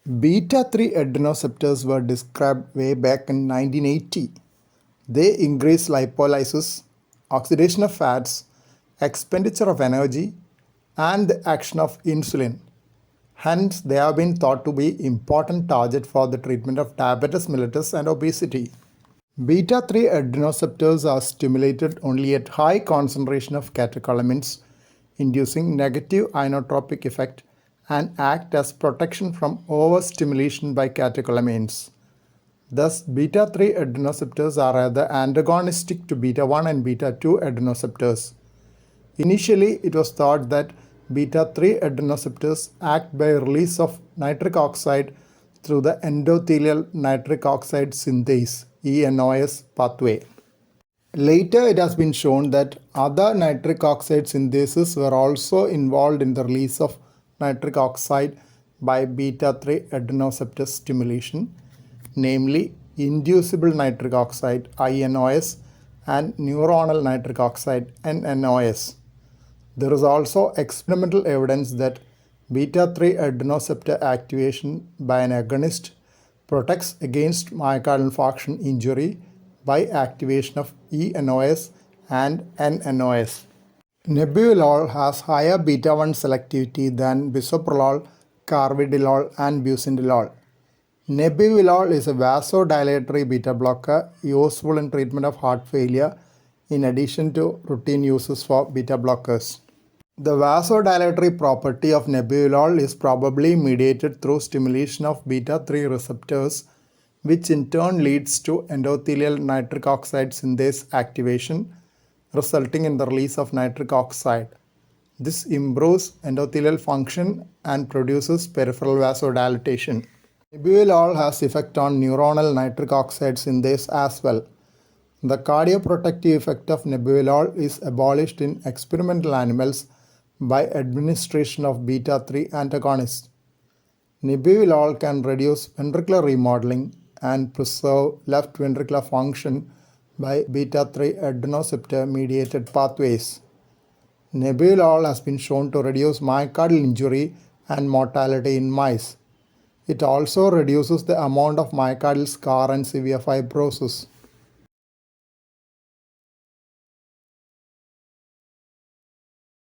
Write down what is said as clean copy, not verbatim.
Beta 3 adrenoceptors were described way back in 1980. They increase lipolysis, oxidation of fats, expenditure of energy, and the action of insulin. Hence, they have been thought to be important target for the treatment of diabetes mellitus and obesity. Beta 3 adrenoceptors are stimulated only at high concentration of catecholamines, inducing negative inotropic effect and act as protection from overstimulation by catecholamines. Thus, beta 3 adrenoceptors are rather antagonistic to beta 1 and beta 2 adrenoceptors. Initially, it was thought that beta 3 adrenoceptors act by release of nitric oxide through the endothelial nitric oxide synthase (ENOS) pathway. Later, it has been shown that other nitric oxide synthases were also involved in the release of nitric oxide by beta 3 adrenoceptor stimulation, namely inducible nitric oxide (INOS) and neuronal nitric oxide (NNOS). There is also experimental evidence that beta 3 adrenoceptor activation by an agonist protects against myocardial infarction injury by activation of ENOS and NNOS. Nebuvolol has higher beta 1 selectivity than bisoprolol, carvedilol, and bucindolol. Nebuvolol is a vasodilatory beta blocker useful in treatment of heart failure in addition to routine uses for beta blockers. The vasodilatory property of nebuvolol is probably mediated through stimulation of beta 3 receptors, which in turn leads to endothelial nitric oxide synthase activation, resulting in the release of nitric oxide. This improves endothelial function and produces peripheral vasodilatation. Nebuvolol has effect on neuronal nitric oxide synthase as well. The cardioprotective effect of nebuvolol is abolished in experimental animals by administration of beta 3 antagonists. Nebuvolol can reduce ventricular remodeling and preserve left ventricular function by beta 3 adrenoceptor mediated pathways. Nebuvolol has been shown to reduce myocardial injury and mortality in mice. It also reduces the amount of myocardial scar and severe fibrosis.